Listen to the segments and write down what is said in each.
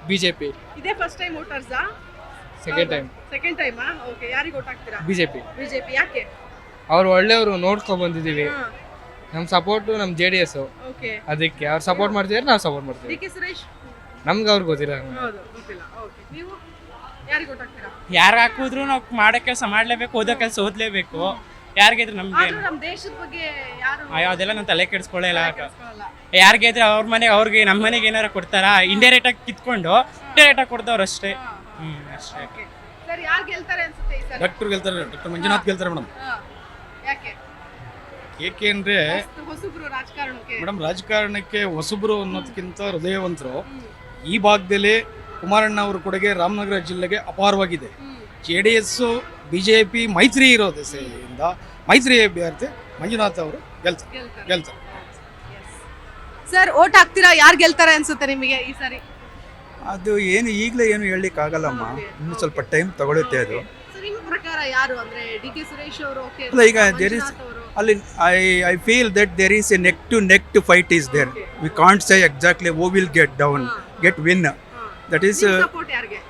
BJP. ಇದೇ first time ವೋಟರ್ಸಾ? Second ಟೈಮಾ? Okay, ಯಾರಿಗೆ vote ಹಾಕ್ತೀರಾ? ಬಿಜೆಪಿ. ಬಿಜೆಪಿ. ಯಾಕೆ? ಅವ್ರು ಒಳ್ಳೆಯವರು, ನೋಡ್ಕೊಂಡ್ ಬಂದಿದ್ದೀವಿ. ನಮ್ಮ ಸಪೋರ್ಟು ನಮ್ಮ JDS. ಓಕೆ, ಅದಕ್ಕೆ ಅವ್ರು ಸಪೋರ್ಟ್ ಮಾಡ್ತಿದ್ದಾರೆ, ನಾವು ಸಪೋರ್ಟ್ ಮಾಡ್ತೀವಿ. DK ಸುರೇಶ್? ನಮ್ಗೆ ಅವ್ರಿಗೆ ಗೊತ್ತಿಲ್ಲ. ಹೌದು, ಗೊತ್ತಿಲ್ಲ. ಓಕೆ, ನೀವು ಯಾರಿಗೆ ವೋಟ್ ಹಾಕ್ತೀರಾ? ಯಾರು ಹಾಕಿದ್ರು ನಾವು ಮಾಡೋ ಕೆಲಸ ಮಾಡಲೇಬೇಕು, ಓದೋ ಕೆಲಸ ಓದಲೇಬೇಕು. ಯಾರಿಗಿದ್ರೆ ನಮ್ಗೆ ಆದ್ರೂ ನಮ್ಮ ದೇಶದ ಬಗ್ಗೆ ಯಾರು ಅದೆಲ್ಲ ನಾನು ತಲೆ ಕೆಡಿಸ್ಕೊಳ್ಳಲ್ಲ. ಕೆಡಿಸ್ಕೊಳ್ಳಲ್ಲ. ಯಾರಿಗಿದ್ರೆ ಅವ್ರ ಮನೆಗೆ ಅವ್ರಿಗೆ ನಮ್ಮ ಮನೆಗೆ ಏನಾರ ಕೊಡ್ತಾರಾ? ಇಂಡೈರೆಕ್ಟ್ ಆಗಿ ಕಿತ್ಕೊಂಡು ಡೈರೆಕ್ಟ್ ಆಗಿ ಕೊಡ್ದವ್ರು ಅಷ್ಟೇ. ಅಷ್ಟೇ. ಓಕೆ ಸರ್, ಯಾರು ಗೆಲ್ತಾರೆ ಅನ್ಸುತ್ತೆ ಈ ಸರಿ? ಡಾಕ್ಟರ್ ಗೆಲ್ತಾರೆ, ಡಾಕ್ಟರ್ ಮಂಜುನಾಥ್ ಗೆಲ್ತಾರೆ ಮೇಡಮ್. ಯಾಕೆ? ಏಕೆಂದ್ರೆ ಹೊಸಬ್ರು ರಾಜಕಾರಣಕ್ಕೆ. ಮೇಡಮ್, ರಾಜಕಾರಣಕ್ಕೆ ಹೊಸಬ್ರು ಅನ್ನೋದಕ್ಕಿಂತ ಹೃದಯವಂತರು. ಈ ಭಾಗದಲ್ಲಿ ಕುಮಾರಣ್ಣ ಅವರ ಕೊಡುಗೆ ರಾಮನಗರ ಜಿಲ್ಲೆಗೆ ಅಪಾರವಾಗಿದೆ. JDS BJP ಮೈತ್ರಿ ಇರೋದ್ರಿಂದ ಮೈತ್ರಿ ಅಭ್ಯರ್ಥಿ ಮಂಜುನಾಥ್ ಅವರು ಗೆಲ್ತಾರೆ. ಸರ್, ವೋಟ್ ಹಾಕ್ತೀರಾ? ಯಾರು ಗೆಲ್ತಾರೆ ಅನ್ಸುತ್ತೆ ನಿಮಗೆ ಈ ಸಾರಿ? ಅದು ಈಗಲೇ ಏನು ಹೇಳಲಿಕ್ಕೆ ಆಗಲ್ಲಮ್ಮ, ಇನ್ನು ಸ್ವಲ್ಪ ಟೈಮ್ ತಗೊಳುತ್ತೆ ಅದು. ನಿಮ್ಮ ಪ್ರಕಾರ ಯಾರು ಅಂದ್ರೆ DK ಸುರೇಶ್ ಅವರು? ಓಕೆ, ಅಲ್ಲ, ಈಗ ದೇರ್ ಇಸ್ ಅಲ್ಲಿ I feel that there is a neck to fight is there. We can't say exactly who will get win. That is support ಯಾರಿಗೆ?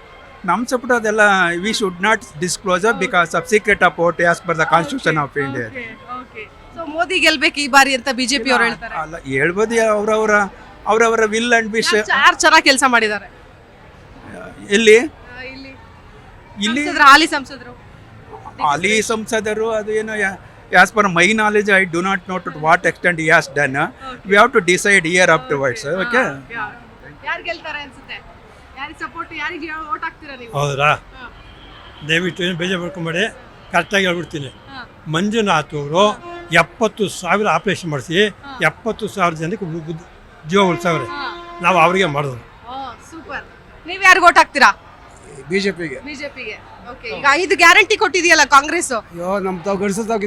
ನಮ್ಮ ಸಪೋರ್ಟ್ ಅದೆಲ್ಲ we should not disclosure because of secret of vote as per the constitution of India. Okay, so Modi ಗೆಲ್ಬೇಕು ಈ ಬಾರಿ ಅಂತ BJP ಅವರು ಹೇಳ್ತಾರೆ. ಅಲ್ಲ, ಹೇಳ್ಬೋದು, ಅವರವರ ವಿಲ್ ಅಂಡ್ ವಿಶ್. ಯಾರು ಚೆನ್ನಾಗಿ ಕೆಲಸ ಮಾಡಿದ್ದಾರೆ ಇಲ್ಲಿ ಇಲ್ಲಿ ಹಾಲಿ ಸಂಸದರು? ಹಾಲಿ ಸಂಸದರು ಅದು ಏನು, as per my knowledge I do not know to what extent he has done. We have to decide year afterwards. Okay, ಯಾರು ಗೆಲ್ತಾರೆ ಅನ್ಸುತ್ತೆ? ಯಾರಿಗೆ ಸಪೋರ್ಟ್, ಯಾರಿಗೆ ವೋಟ್ ಹಾಕ್ತೀರಾ ನೀವು? ಹೌದಾ? ದಯವಿಟ್ಟು ಏನು ಬೇಜಾರು ಮಾಡ್ಕೊಂಬೇಡಿ, ಕರೆಕ್ಟಾಗಿ ಹೇಳ್ಬಿಡ್ತೀನಿ. ಮಂಜುನಾಥ್ ಅವರು 70,000 ಆಪರೇಷನ್ ಮಾಡಿಸಿ 70,000 ಜನಕ್ಕೆ ಜೀವ ಉಳಿಸವ್ರೆ. ನಾವು ಅವರಿಗೆ ಮಾಡಿದ್ರು. ಸೂಪರ್. ನೀವು ಯಾರಿಗೆ ವೋಟ್ ಹಾಕ್ತೀರಾ? ಬಿಜೆಪಿಗೆ. ಓಕೆ, ಈಗ 5 ಗ್ಯಾರಂಟಿ ಕೊಟ್ಟಿದೆಯಲ್ಲ ಕಾಂಗ್ರೆಸ್. ಅಯ್ಯೋ, ನಮ್ಮ ತಾವು ಗಡಿಸೋದಾಗಿ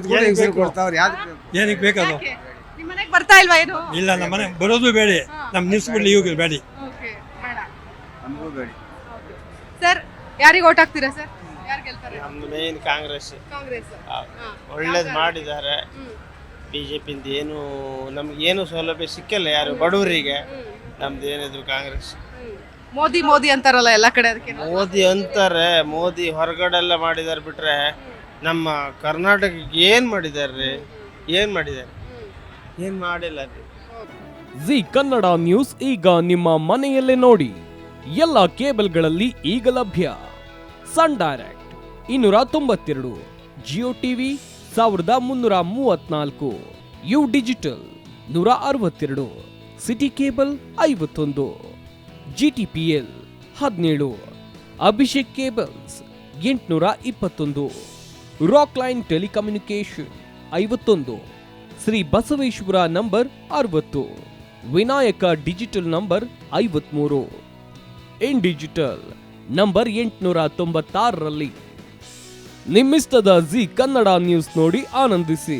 ಕೊಡ್ತಾವ್ರೆ. ಏನಕ್ಕೆ ಬೇಕದು? ನಿಮ್ಮ ಮನೆಗೆ ಬರ್ತಾ ಇಲ್ವಾ ಏನು? ಇಲ್ಲ, ನಮ್ಮ ಮನೆ ಬರೋದು ಬೇಡಿ, ನಮ್ಮ ನಿಲ್ಸ್ಬಿಡ್ಲಿ, ಇವಾಗ ಬೇಡಿ. ಓಕೆ, ಬೇಡ. ನಮಗೂ ಬೇಡಿ. ಸರ್, ಯಾರಿಗೆ ವೋಟ್ ಹಾಕ್ತೀರಾ ಸರ್? ಯಾರು ಗೆಲ್ತಾರೆ? ನಮ್ದು ಮೇನ್ ಕಾಂಗ್ರೆಸ್. ಒಳ್ಳೇದು ಮಾಡಿದ್ದಾರೆ. ಬಿಜೆಪಿಯಿಂದ ಏನು ನಮ್ಗೇನು ಸೌಲಭ್ಯ ಸಿಕ್ಕಿಲ್ಲ ಯಾರು ಬಡವರಿಗೆ. ನಮ್ದು ಏನಿದ್ರು ಕಾಂಗ್ರೆಸ್. ಮೋದಿ ಅಂತಾರಲ್ಲ ಎಲ್ಲ ಕಡೆ, ಅದಕ್ಕೆ ಮೋದಿ ಅಂತಾರೆ. ಮೋದಿ ಹೊರಗಡೆ ಎಲ್ಲ ಮಾಡಿದಾರೆ ಬಿಟ್ರೆ ನಮ್ಮ ಕರ್ನಾಟಕಕ್ಕೆ ಏನ್ ಮಾಡಿದಾರ್ರಿ? ಏನ್ ಮಾಡಿಲ್ಲ ರೀ. ಜಿ ಕನ್ನಡ ನ್ಯೂಸ್ ಈಗ ನಿಮ್ಮ ಮನೆಯಲ್ಲೇ ನೋಡಿ. ಎಲ್ಲ ಕೇಬಲ್ಗಳಲ್ಲಿ ಈಗ ಲಭ್ಯ. Sun Direct 292, Jio TV 1334, U Digital 162, City Cable 51, GTPL 17, Abhishek cables 821, Rock Line telecommunication 51, Shri Basaveshwara number 60, Vinayaka digital number 53, In Digital number 896ರಲ್ಲಿ. ನಿಮ್ಮಿಸ್ತದ ಜಿ ಕನ್ನಡ ನ್ಯೂಸ್ ನೋಡಿ ಆನಂದಿಸಿ.